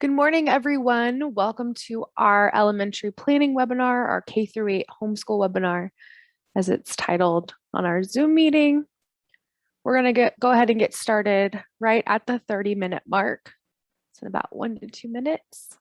Good morning, everyone. Welcome to our elementary planning webinar, our K-8 homeschool webinar, as it's titled on our Zoom meeting. We're going to go ahead and get started right at the 30-minute mark. It's in about 1 to 2 minutes.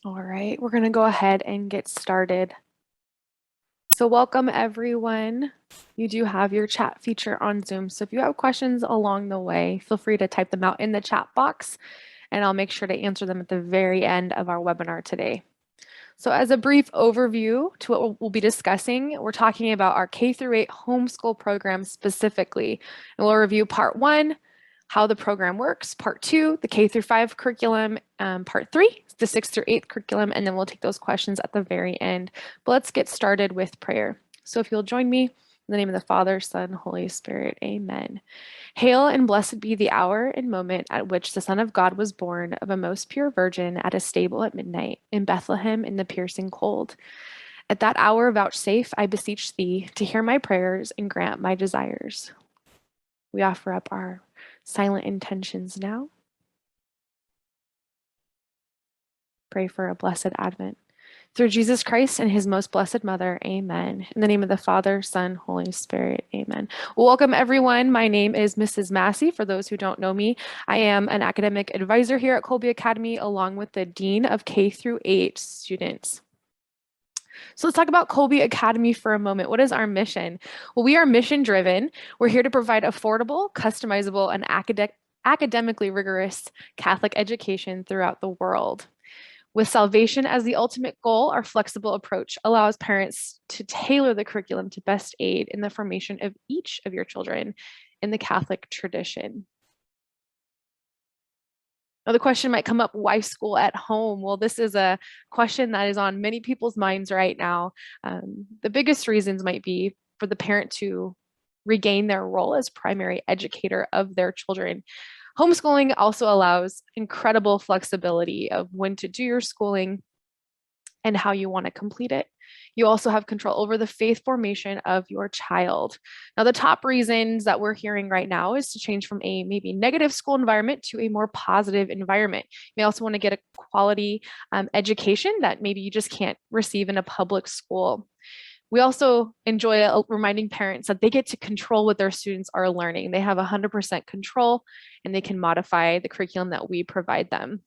All right, we're going to go ahead and get started. So welcome, everyone. You do have your chat feature on Zoom. So if you have questions along the way, feel free to type them out in the chat box, and I'll make sure to answer them at the very end of our webinar today. So as a brief overview to what we'll be discussing, we're talking about our K-8 homeschool program specifically. And we'll review part 1, how the program works, part 2, the K-5 curriculum, part 3, the 6th through 8th curriculum, and then we'll take those questions at the very end. But let's get started with prayer. So if you'll join me in the name of the Father, Son, Holy Spirit, amen. Hail and blessed be the hour and moment at which the Son of God was born of a most pure virgin at a stable at midnight in Bethlehem in the piercing cold. At that hour vouchsafe, I beseech thee, to hear my prayers and grant my desires. We offer up our silent intentions now. Pray for a blessed Advent. Through Jesus Christ and his most blessed mother, amen. In the name of the Father, Son, Holy Spirit, amen. Welcome, everyone. My name is Mrs. Massey. For those who don't know me, I am an academic advisor here at Kolbe Academy, along with the Dean of K-8 students. So let's talk about Kolbe Academy for a moment. What is our mission? Well, we are mission driven. We're here to provide affordable, customizable, and academically rigorous Catholic education throughout the world. With salvation as the ultimate goal, our flexible approach allows parents to tailor the curriculum to best aid in the formation of each of your children in the Catholic tradition. Now, the question might come up, why school at home? Well, this is a question that is on many people's minds right now. The biggest reasons might be for the parent to regain their role as primary educator of their children. Homeschooling also allows incredible flexibility of when to do your schooling and how you want to complete it. You also have control over the faith formation of your child. Now, the top reasons that we're hearing right now is to change from a maybe negative school environment to a more positive environment. You may also want to get a quality education that maybe you just can't receive in a public school. We also enjoy reminding parents that they get to control what their students are learning. They have 100% control, and they can modify the curriculum that we provide them.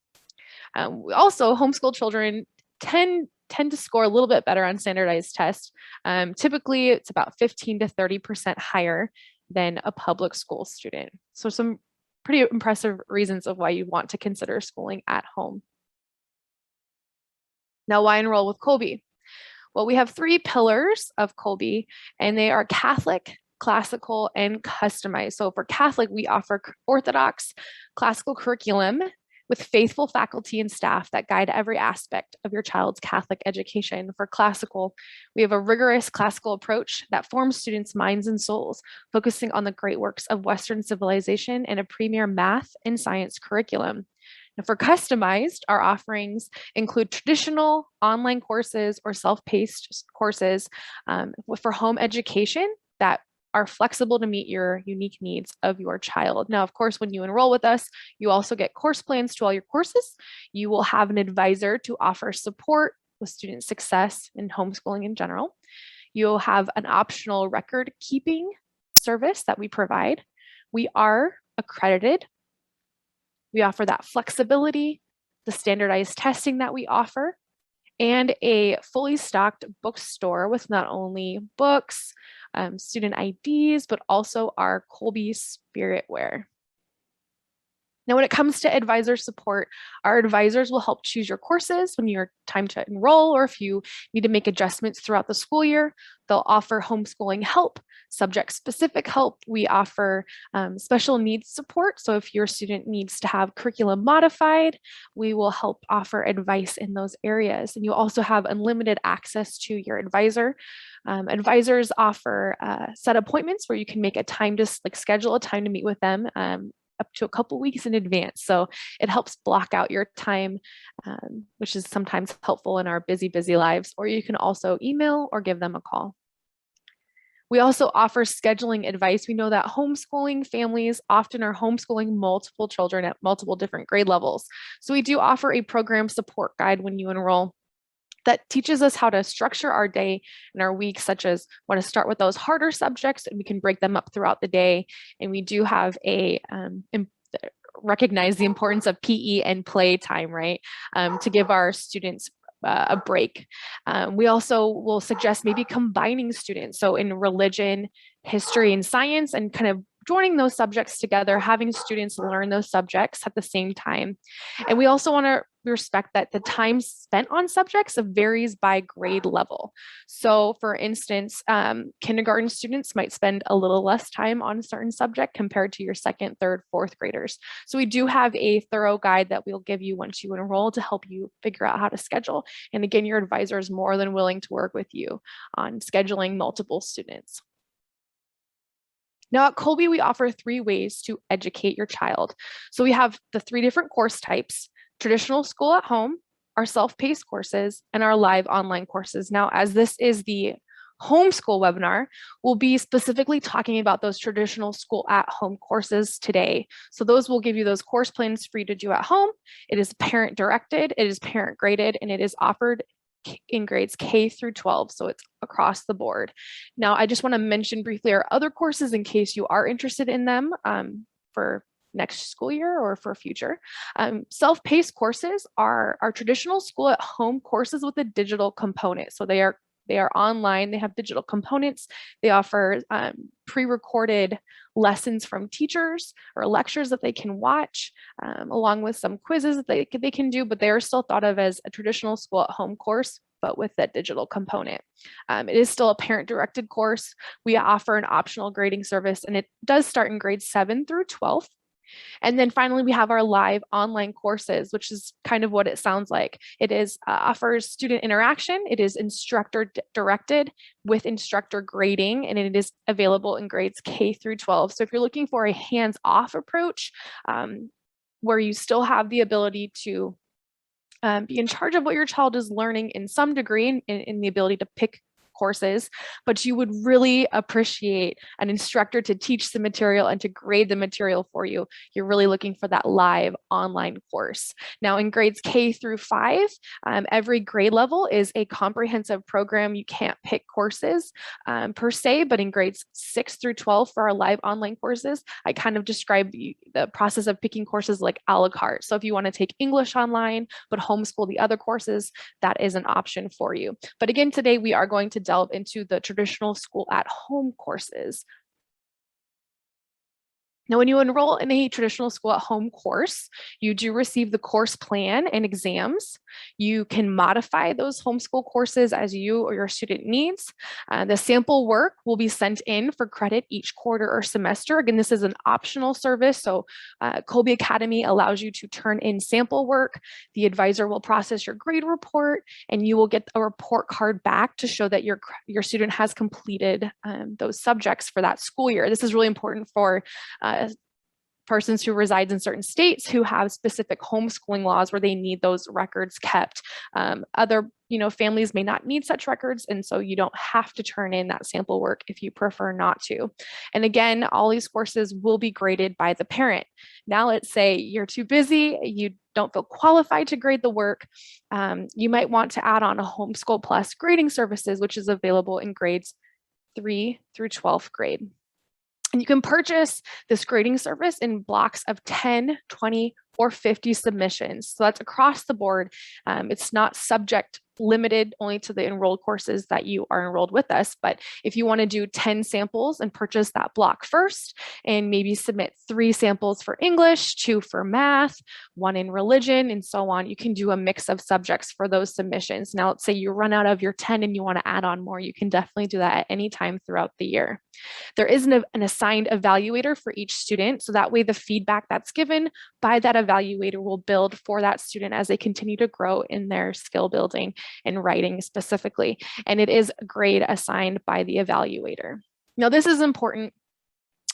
We also, homeschool children tend to score a little bit better on standardized tests. Typically, it's about 15 to 30% higher than a public school student. So some pretty impressive reasons of why you want to consider schooling at home. Now, why enroll with Kolbe? Well, we have 3 pillars of Kolbe, and they are Catholic, classical, and customized. So for Catholic, we offer Orthodox classical curriculum with faithful faculty and staff that guide every aspect of your child's Catholic education. For classical, we have a rigorous classical approach that forms students' minds and souls, focusing on the great works of Western civilization and a premier math and science curriculum. And for customized, our offerings include traditional online courses or self-paced courses for home education that are flexible to meet your unique needs of your child. Now, of course, when you enroll with us, you also get course plans to all your courses. You will have an advisor to offer support with student success in homeschooling in general. You'll have an optional record keeping service that we provide. We are accredited. We offer that flexibility, the standardized testing that we offer, and a fully stocked bookstore with not only books, student IDs, but also our Kolbe spiritware. Now, when it comes to advisor support, our advisors will help choose your courses when you're time to enroll, or if you need to make adjustments throughout the school year. They'll offer homeschooling help, subject-specific help. We offer special needs support. So if your student needs to have curriculum modified, we will help offer advice in those areas. And you also have unlimited access to your advisor. Advisors offer set appointments where you can make a time to schedule a time to meet with them up to a couple weeks in advance. So it helps block out your time, which is sometimes helpful in our busy lives, or you can also email or give them a call. We also offer scheduling advice. We know that homeschooling families often are homeschooling multiple children at multiple different grade levels. So we do offer a program support guide when you enroll that teaches us how to structure our day and our week, such as want to start with those harder subjects and we can break them up throughout the day. And we do have recognize the importance of PE and play time, right? To give our students a break. We also will suggest maybe combining students. So in religion, history, and science, and kind of joining those subjects together, having students learn those subjects at the same time. And we also want to respect that the time spent on subjects varies by grade level. So for instance, kindergarten students might spend a little less time on a certain subject compared to your second, third, fourth graders. So we do have a thorough guide that we'll give you once you enroll to help you figure out how to schedule. And again, your advisor is more than willing to work with you on scheduling multiple students. Now at Kolbe, we offer 3 ways to educate your child. So we have the 3 different course types: traditional school at home, our self-paced courses, and our live online courses. Now, as this is the homeschool webinar, we'll be specifically talking about those traditional school at home courses today. So those will give you those course plans for you to do at home. It is parent directed, it is parent graded, and it is offered in grades K through 12, so it's across the board. Now, I just want to mention briefly our other courses in case you are interested in them for next school year or for future. Self-paced courses are our traditional school at home courses with a digital component. So they are online, they have digital components. They offer pre-recorded lessons from teachers or lectures that they can watch, along with some quizzes that they can do, but they are still thought of as a traditional school at home course, but with that digital component. It is still a parent-directed course. We offer an optional grading service, and it does start in grades 7 through 12. And then finally, we have our live online courses, which is kind of what it sounds like. It is offers student interaction. It is instructor directed with instructor grading, and it is available in grades K through 12. So if you're looking for a hands-off approach, where you still have the ability to be in charge of what your child is learning in some degree, in the ability to pick courses, but you would really appreciate an instructor to teach the material and to grade the material for you. You're really looking for that live online course. Now in grades K through 5, every grade level is a comprehensive program. You can't pick courses per se, but in grades 6 through 12 for our live online courses, I kind of describe the process of picking courses like a la carte. So if you want to take English online, but homeschool the other courses, that is an option for you. But again, today we are going to delve into the traditional school at home courses. Now, when you enroll in a traditional school at home course, you do receive the course plan and exams. You can modify those homeschool courses as you or your student needs. The sample work will be sent in for credit each quarter or semester. Again, this is an optional service, so Kolbe Academy allows you to turn in sample work. The advisor will process your grade report, and you will get a report card back to show that your student has completed those subjects for that school year. This is really important for persons who reside in certain states who have specific homeschooling laws where they need those records kept. Other families may not need such records, and so you don't have to turn in that sample work if you prefer not to. And again, all these courses will be graded by the parent. Now, let's say you're too busy, you don't feel qualified to grade the work. You might want to add on a Homeschool Plus grading services, which is available in grades 3 through 12th grade. And you can purchase this grading service in blocks of 10, 20, or 50 submissions. So that's across the board. It's not subject limited only to the enrolled courses that you are enrolled with us. But if you want to do 10 samples and purchase that block first, and maybe submit 3 samples for English, 2 for math, 1 in religion, and so on, you can do a mix of subjects for those submissions. Now, let's say you run out of your 10 and you want to add on more, you can definitely do that at any time throughout the year. There is an assigned evaluator for each student, so that way the feedback that's given by that evaluator will build for that student as they continue to grow in their skill building and writing specifically. And it is a grade assigned by the evaluator. Now, this is important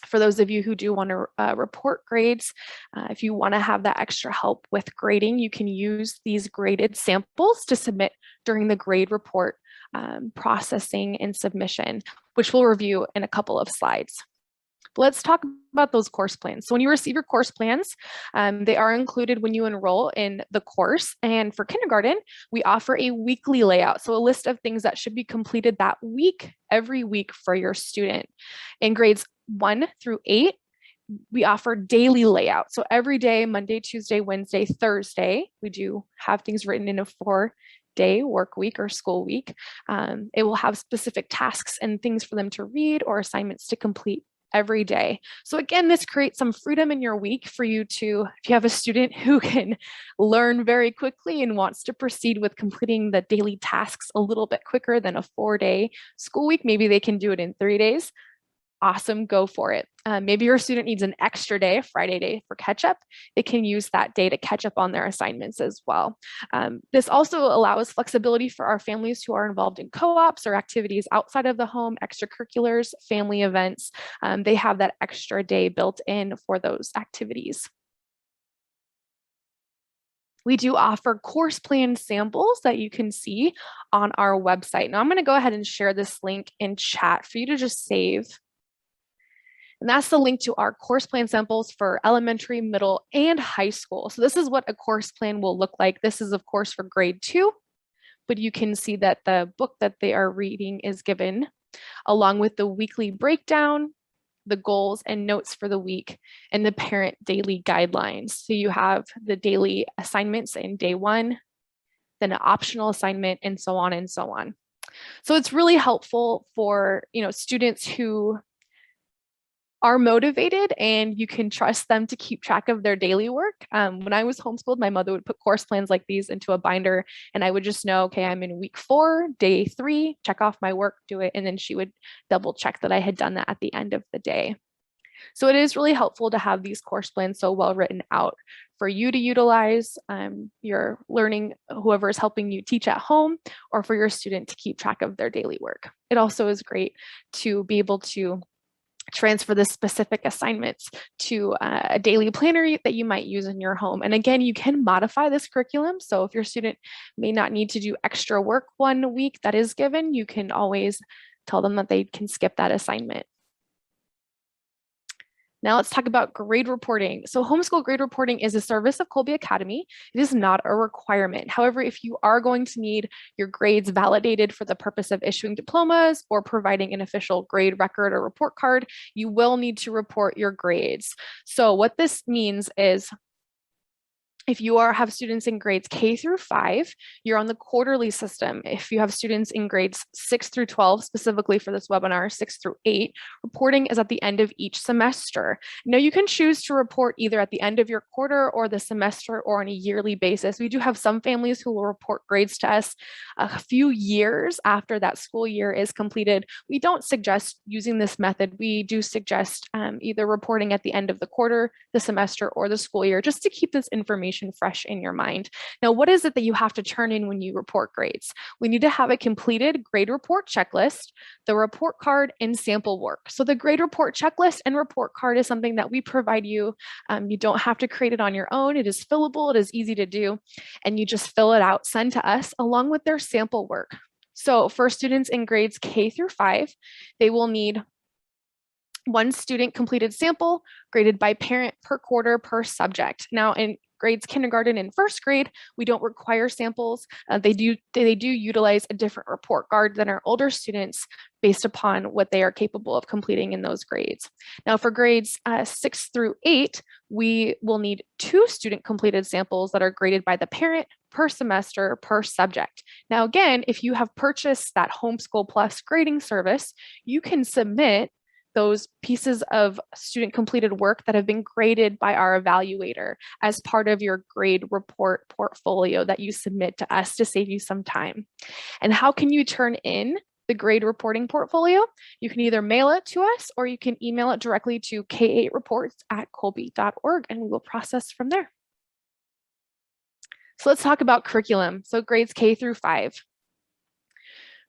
for those of you who do want to report grades. If you want to have that extra help with grading, you can use these graded samples to submit during the grade report processing and submission, which we'll review in a couple of slides. Let's talk about those course plans. So when you receive your course plans, they are included when you enroll in the course. And for kindergarten, we offer a weekly layout. So a list of things that should be completed that week, every week for your student. In grades 1 through 8, we offer daily layout. So every day, Monday, Tuesday, Wednesday, Thursday, we do have things written in a 4-day work week or school week. It will have specific tasks and things for them to read or assignments to complete every day. So again, this creates some freedom in your week for you to, if you have a student who can learn very quickly and wants to proceed with completing the daily tasks a little bit quicker than a 4-day school week, maybe they can do it in 3 days. Awesome, go for it. Maybe your student needs an extra day, a Friday day for catch up. They can use that day to catch up on their assignments as well. This also allows flexibility for our families who are involved in co-ops or activities outside of the home, extracurriculars, family events. They have that extra day built in for those activities. We do offer course plan samples that you can see on our website. Now I'm going to go ahead and share this link in chat for you to just save. And that's the link to our course plan samples for elementary, middle, and high school. So this is what a course plan will look like. This is, of course, for grade 2, but you can see that the book that they are reading is given along with the weekly breakdown, the goals and notes for the week, and the parent daily guidelines. So you have the daily assignments in day 1, then an optional assignment, and so on and so on. So it's really helpful for students who are motivated and you can trust them to keep track of their daily work. When I was homeschooled, my mother would put course plans like these into a binder and I would just know, okay, I'm in week 4, day 3, check off my work, do it. And then she would double check that I had done that at the end of the day. So it is really helpful to have these course plans so well written out for you to utilize your learning, whoever is helping you teach at home, or for your student to keep track of their daily work. It also is great to be able to transfer the specific assignments to a daily planner that you might use in your home. And again, you can modify this curriculum. So if your student may not need to do extra work one week that is given, you can always tell them that they can skip that assignment. Now let's talk about grade reporting. So homeschool grade reporting is a service of Kolbe Academy. It is not a requirement. However, if you are going to need your grades validated for the purpose of issuing diplomas or providing an official grade record or report card, you will need to report your grades. So what this means is if you have students in grades K through 5, you're on the quarterly system. If you have students in grades 6 through 12, specifically for this webinar, 6 through 8, reporting is at the end of each semester. Now you can choose to report either at the end of your quarter or the semester or on a yearly basis. We do have some families who will report grades to us a few years after that school year is completed. We don't suggest using this method. We do suggest either reporting at the end of the quarter, the semester, or the school year, just to keep this information fresh in your mind. Now, what is it that you have to turn in when you report grades? We need to have a completed grade report checklist, the report card, and sample work. So the grade report checklist and report card is something that we provide you. You don't have to create it on your own. It is fillable. It is easy to do. And you just fill it out, send to us along with their sample work. So for students in grades K through 5, they will need one student completed sample graded by parent per quarter per subject. Now, in grades kindergarten and first grade, we don't require samples. They do utilize a different report card than our older students based upon what they are capable of completing in those grades. Now for grades 6 through 8, we will need 2 student completed samples that are graded by the parent per semester per subject. Now again, if you have purchased that Homeschool Plus grading service, you can submit those pieces of student completed work that have been graded by our evaluator as part of your grade report portfolio that you submit to us to save you some time. And how can you turn in the grade reporting portfolio? You can either mail it to us or you can email it directly to k8reports@kolbe.org and we will process from there. So let's talk about curriculum. So grades K through 5.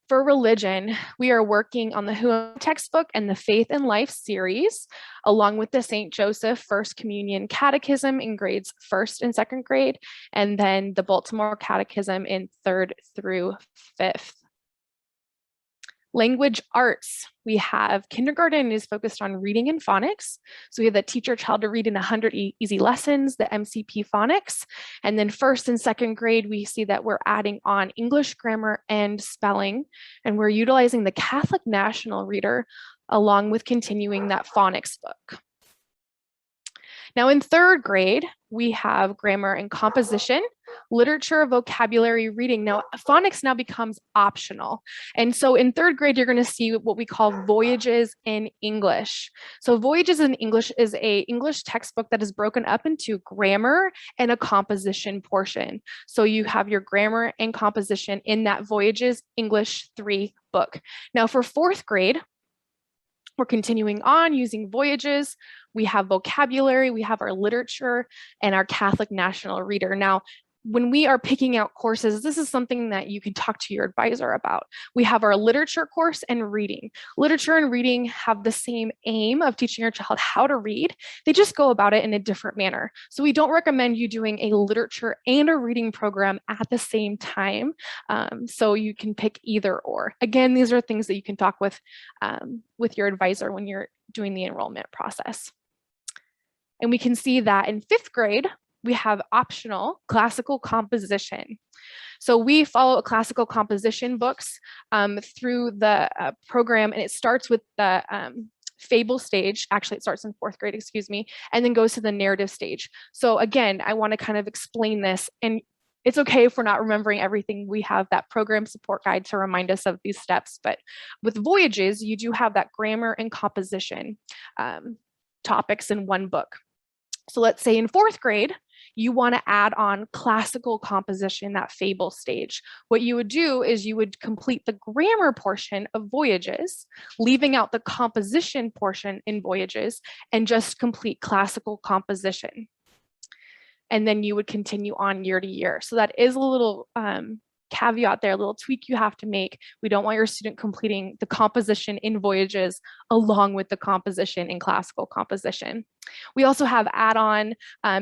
For religion, we are working on the Who textbook and the Faith and Life series, along with the St. Joseph First Communion Catechism in grades 1st and 2nd grade, and then the Baltimore Catechism in 3rd through 5th. Language arts, we have kindergarten is focused on reading and phonics. So we have the Teach Your Child to Read in 100 Easy Lessons, the MCP phonics. And then 1st and 2nd grade, we see that we're adding on English grammar and spelling, and we're utilizing the Catholic National Reader along with continuing that phonics book. Now in 3rd grade, we have grammar and composition, literature, vocabulary, reading. Now phonics now becomes optional. And so in 3rd grade, you're going to see what we call Voyages in English. So Voyages in English is an English textbook that is broken up into grammar and a composition portion. So you have your grammar and composition in that Voyages English 3 book. Now for 4th grade, we're continuing on using Voyages. We have vocabulary, we have our literature, and our Catholic National Reader. Now, when we are picking out courses, this is something that you can talk to your advisor about. We have our literature course and reading. Literature and reading have the same aim of teaching your child how to read. They just go about it in a different manner. So we don't recommend you doing a literature and a reading program at the same time. So you can pick either or. Again, these are things that you can talk with your advisor when you're doing the enrollment process. And we can see that in 5th grade, we have optional classical composition. So we follow classical composition books through the program, and it starts with the fable stage. Actually, it starts in 4th grade, excuse me, and then goes to the narrative stage. So again, I want to kind of explain this, and it's okay if we're not remembering everything. We have that program support guide to remind us of these steps, but with Voyages, you do have that grammar and composition topics in one book. So let's say in 4th grade, you want to add on classical composition, that fable stage. What you would do is you would complete the grammar portion of Voyages, leaving out the composition portion in Voyages, and just complete classical composition. And then you would continue on year to year. So that is a little caveat there, a little tweak you have to make. We don't want your student completing the composition in Voyages along with the composition in classical composition. We also have add-on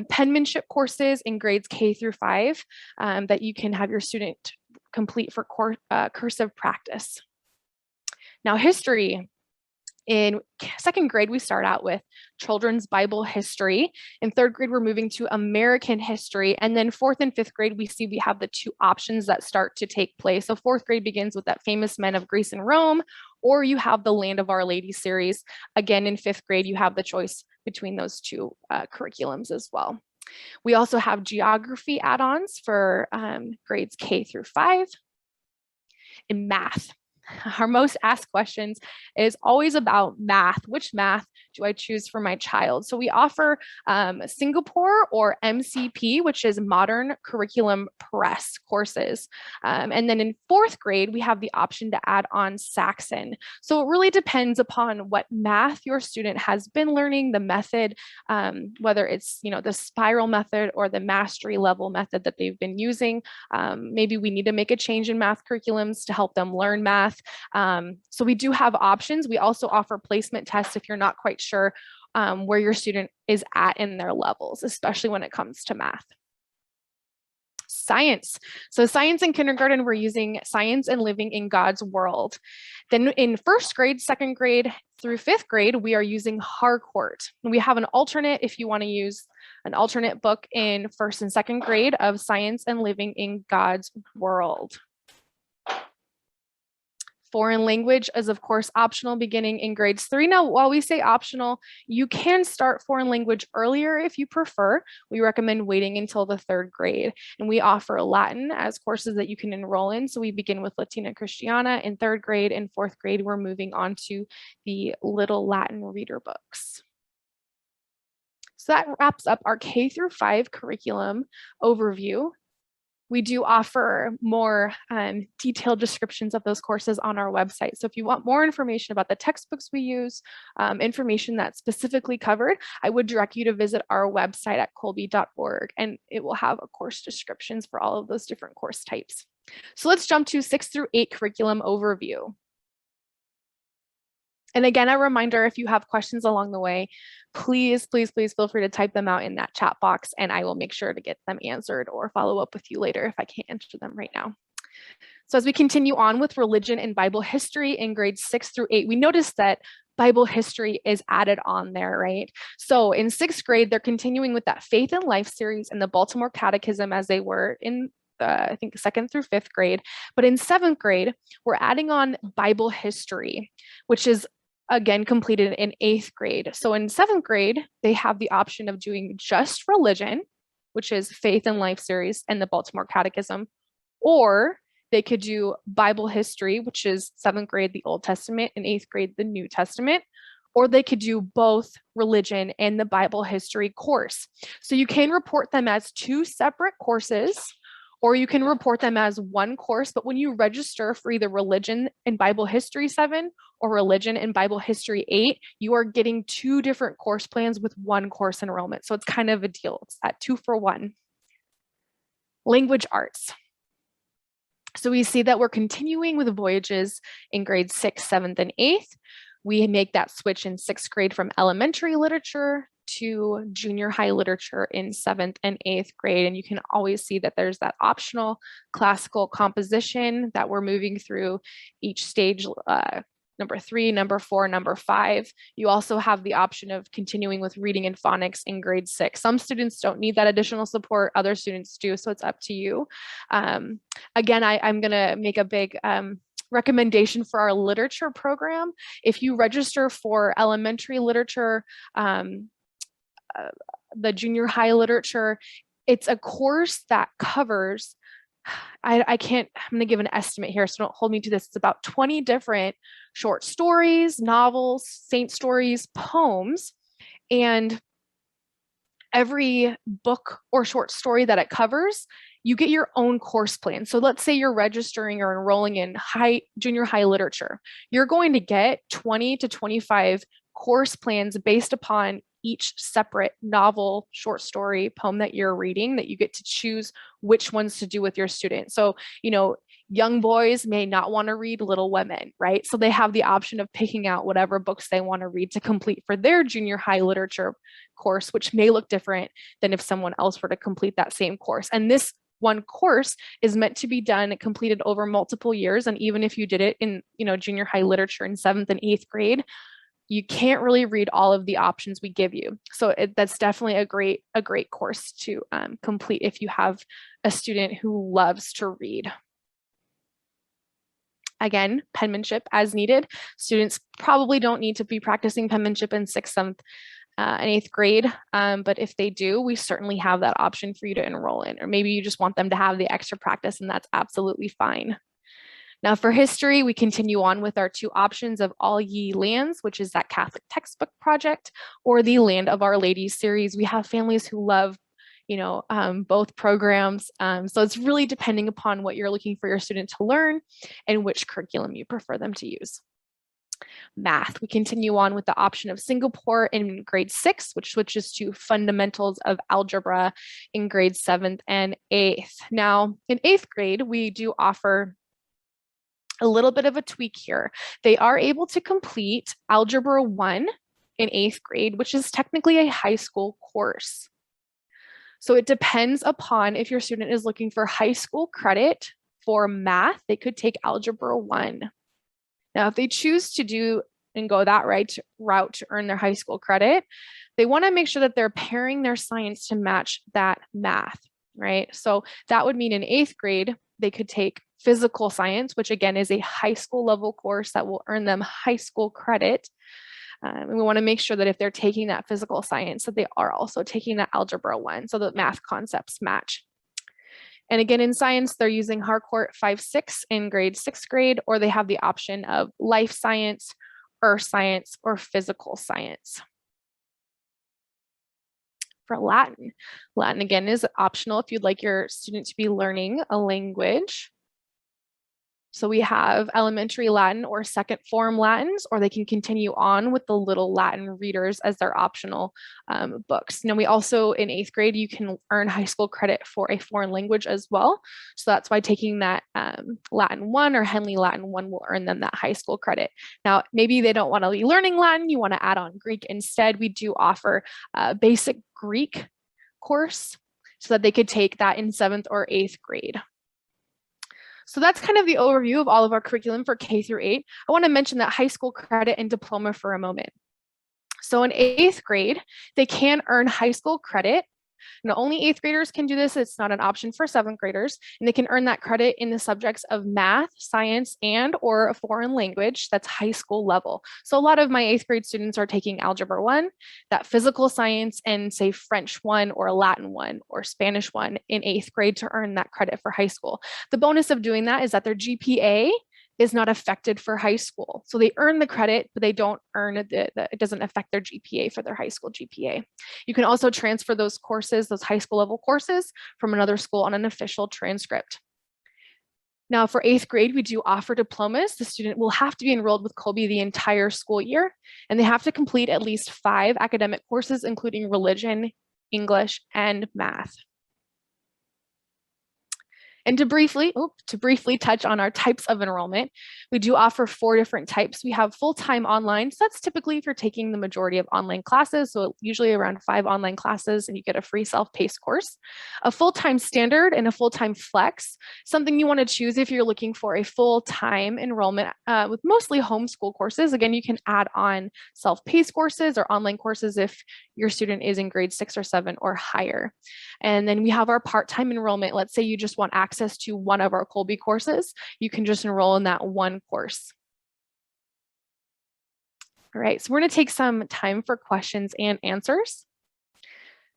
penmanship courses in grades K through 5 that you can have your student complete for cursive practice. Now history. In 2nd grade, we start out with children's Bible history. In 3rd grade, we're moving to American history. And then 4th and 5th grade, we see we have the 2 options that start to take place. So 4th grade begins with that famous men of Greece and Rome, or you have the Land of Our Lady series. Again, in 5th grade, you have the choice between those 2 curriculums as well. We also have geography add-ons for grades K through 5. In math. Our most asked questions is always about math. Which math do I choose for my child? So we offer Singapore or MCP, which is Modern Curriculum Press courses. And then in 4th grade, we have the option to add on Saxon. So it really depends upon what math your student has been learning, the method, whether it's the spiral method or the mastery level method that they've been using. Maybe we need to make a change in math curriculums to help them learn math. So we do have options. We also offer placement tests if you're not quite sure where your student is at in their levels, especially when it comes to math. Science. So science in kindergarten, we're using Science and Living in God's World. Then in 1st grade, 2nd grade through 5th grade, we are using Harcourt. We have an alternate if you want to use an alternate book in first and second grade of Science and Living in God's World. Foreign language is, of course, optional beginning in grades 3. Now, while we say optional, you can start foreign language earlier if you prefer. We recommend waiting until the 3rd grade. And we offer Latin as courses that you can enroll in. So we begin with Latina Christiana in 3rd grade, and 4th grade, we're moving on to the Little Latin reader books. So that wraps up our K through 5 curriculum overview. We do offer more detailed descriptions of those courses on our website. So if you want more information about the textbooks we use, information that's specifically covered, I would direct you to visit our website at kolbe.org, and it will have course descriptions for all of those different course types. So let's jump to 6 through 8 curriculum overview. And again, a reminder, if you have questions along the way, please feel free to type them out in that chat box, and I will make sure to get them answered or follow up with you later if I can't answer them right now. So as we continue on with religion and Bible history in grades 6 through 8, we notice that Bible history is added on there, right? So in 6th grade, they're continuing with that Faith and Life series and the Baltimore Catechism as they were in I think 2nd through 5th grade. But in 7th grade, we're adding on Bible history, which is again completed in 8th grade. So in 7th grade, they have the option of doing just religion, which is Faith and Life series and the Baltimore Catechism, or they could do Bible history, which is 7th grade, the Old Testament, and 8th grade, the New Testament, or they could do both religion and the Bible history course. So you can report them as 2 separate courses, or you can report them as one course. But when you register for either religion and Bible history 7 or religion and Bible history 8, you are getting 2 different course plans with 1 course enrollment. So it's kind of a deal. It's that 2 for 1. Language arts. So we see that we're continuing with voyages in grades 6, 7th, and 8th. We make that switch in 6th grade from elementary literature to junior high literature in 7th and 8th grade. And you can always see that there's that optional classical composition that we're moving through each stage, number 3, number 4, number 5. You also have the option of continuing with reading and phonics in grade 6. Some students don't need that additional support, other students do, so it's up to you. Again, I'm gonna make a big recommendation for our literature program. If you register for elementary literature, the junior high literature, it's a course that covers, I'm gonna give an estimate here, so don't hold me to this. It's about 20 different short stories, novels, saint stories, poems, and every book or short story that it covers, you get your own course plan. So let's say you're registering or enrolling in junior high literature. You're going to get 20 to 25 course plans based upon each separate novel, short story, poem that you're reading, that you get to choose which ones to do with your student. So, you know, young boys may not want to read Little Women, right? So they have the option of picking out whatever books they want to read to complete for their junior high literature course, which may look different than if someone else were to complete that same course. And this one course is meant to be done, completed over multiple years. And even if you did it in, you know, junior high literature in 7th and 8th grade, you can't really read all of the options we give you. So that's definitely a great course to complete if you have a student who loves to read. Again, penmanship as needed. Students probably don't need to be practicing penmanship in 6th, 7th, and 8th grade, but if they do, we certainly have that option for you to enroll in, or maybe you just want them to have the extra practice, and that's absolutely fine. Now for history, we continue on with our 2 options of All Ye Lands, which is that Catholic textbook project, or the Land of Our Lady series. We have families who love, you know, both programs. So it's really depending upon what you're looking for your student to learn and which curriculum you prefer them to use. Math, we continue on with the option of Singapore in grade 6, which switches to fundamentals of algebra in grade 7th and 8th. Now in 8th grade, we do offer a little bit of a tweak here. They are able to complete Algebra 1 in 8th grade, which is technically a high school course. So it depends upon if your student is looking for high school credit for math, they could take Algebra 1. Now, if they choose to do and go that route to earn their high school credit, they want to make sure that they're pairing their science to match that math, right? So that would mean in 8th grade, they could take physical science, which again is a high school level course that will earn them high school credit. And we want to make sure that if they're taking that physical science, that they are also taking that algebra 1 so that math concepts match. And again, in science, they're using Harcourt 5-6 in grade 6th grade, or they have the option of life science, earth science, or physical science. For Latin, Latin again is optional if you'd like your student to be learning a language. So we have elementary Latin or second form Latins, or they can continue on with the little Latin readers as their optional books. Now we also, in 8th grade, you can earn high school credit for a foreign language as well. So that's why taking that Latin 1 or Henley Latin 1 will earn them that high school credit. Now, maybe they don't want to be learning Latin, you want to add on Greek instead. We do offer a basic Greek course so that they could take that in 7th or 8th grade. So that's kind of the overview of all of our curriculum for K through 8. I want to mention that high school credit and diploma for a moment. So in 8th grade, they can earn high school credit. Now, only 8th graders can do this. It's not an option for 7th graders. And they can earn that credit in the subjects of math, science, and or a foreign language that's high school level. So a lot of my 8th grade students are taking algebra 1, that physical science, and say French 1 or Latin 1 or Spanish 1 in 8th grade to earn that credit for high school. The bonus of doing that is that their GPA is not affected for high school. So they earn the credit, but they don't earn it doesn't affect their GPA for their high school GPA. You can also transfer those courses, those high school level courses from another school on an official transcript. Now for 8th grade, we do offer diplomas. The student will have to be enrolled with Kolbe the entire school year, and they have to complete at least 5 academic courses, including religion, English, and math. And to briefly touch on our types of enrollment, we do offer 4 different types. We have full-time online. So that's typically if you're taking the majority of online classes. So usually around 5 online classes and you get a free self-paced course. A full-time standard and a full-time flex, something you want to choose if you're looking for a full-time enrollment with mostly homeschool courses. Again, you can add on self-paced courses or online courses if your student is in grade 6 or 7 or higher. And then we have our part-time enrollment. Let's say you just want access to one of our Kolbe courses. You can just enroll in that one course. All right, so we're going to take some time for questions and answers.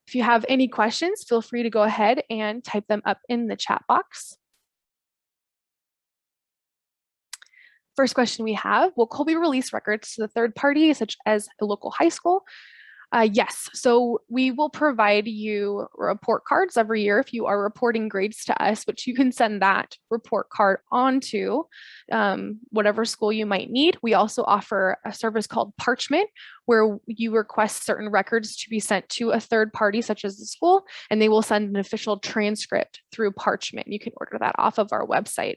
If you have any questions, feel free to go ahead and type them up in the chat box. First question we have, will Kolbe release records to the third party, such as a local high school? Yes, so we will provide you report cards every year if you are reporting grades to us, which you can send that report card on to whatever school you might need. We also offer a service called Parchment, where you request certain records to be sent to a third party, such as the school, and they will send an official transcript through Parchment. You can order that off of our website.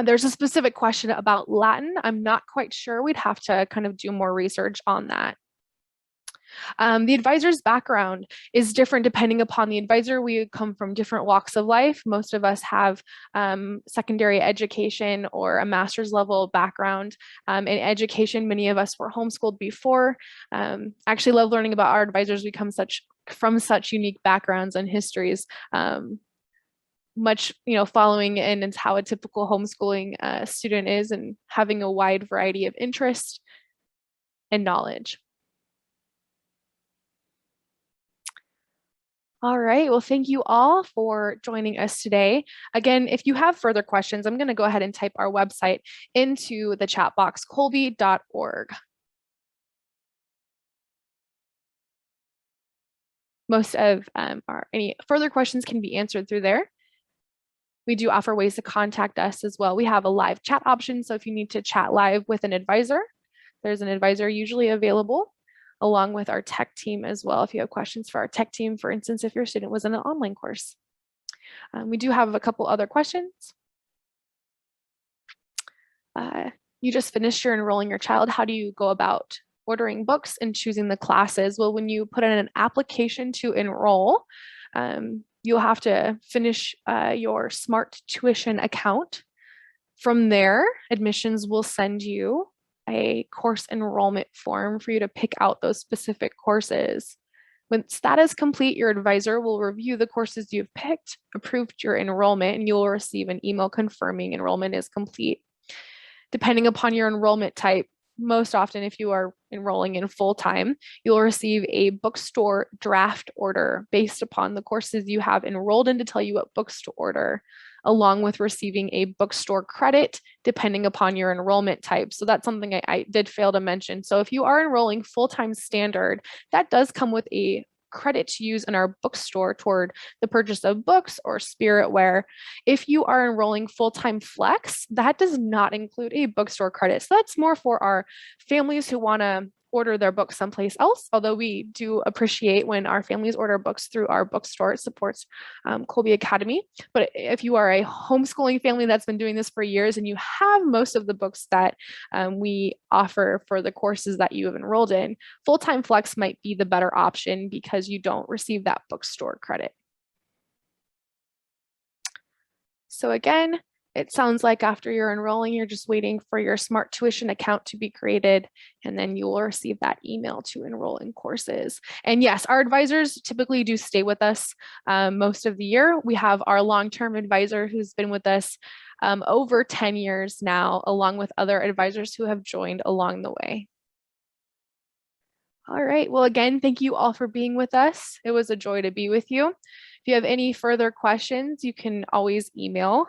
There's a specific question about Latin. I'm not quite sure. We'd have to kind of do more research on that. The advisor's background is different depending upon the advisor. We come from different walks of life. Most of us have secondary education or a master's level background in education. Many of us were homeschooled before. Actually love learning about our advisors. We come from such unique backgrounds and histories. Much, following in and how a typical homeschooling student is, and having a wide variety of interest and knowledge. All right, well, thank you all for joining us today. Again, if you have further questions, I'm going to go ahead and type our website into the chat box, kolbe.org. Most of any further questions can be answered through there. We do offer ways to contact us as well. We have a live chat option, so if you need to chat live with an advisor, there's an advisor usually available, along with our tech team as well. If you have questions for our tech team, for instance, if your student was in an online course. We do have a couple other questions. You just finished your enrolling your child. How do you go about ordering books and choosing the classes? Well, when you put in an application to enroll, you'll have to finish your Smart Tuition account From there, admissions will send you a course enrollment form for you to pick out those specific courses. Once that is complete, your advisor will review the courses you've picked, approved your enrollment, and you'll receive an email confirming enrollment is complete. Depending upon your enrollment type, most often if you are enrolling in full-time, you'll receive a bookstore draft order based upon the courses you have enrolled in to tell you what books to order, along with receiving a bookstore credit depending upon your enrollment type. So that's something I did fail to mention. So if you are enrolling full-time standard, that does come with a credit to use in our bookstore toward the purchase of books or spiritware. If you are enrolling full-time flex, that does not include a bookstore credit. So that's more for our families who want to order their books someplace else, although we do appreciate when our families order books through our bookstore. It supports Kolbe Academy. But if you are a homeschooling family that's been doing this for years and you have most of the books that we offer for the courses that you have enrolled in, full-time flex might be the better option because you don't receive that bookstore credit. So again, it sounds like after you're enrolling, you're just waiting for your Smart Tuition account to be created, and then you will receive that email to enroll in courses. And yes, our advisors typically do stay with us most of the year. We have our long-term advisor who's been with us over 10 years now, along with other advisors who have joined along the way. All right, well, again, thank you all for being with us. It was a joy to be with you. If you have any further questions, you can always email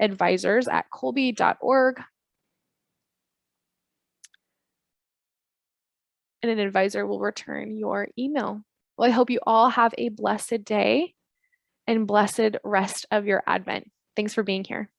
advisors@kolbe.org, and an advisor will return your email. Well, I hope you all have a blessed day and blessed rest of your Advent. Thanks for being here.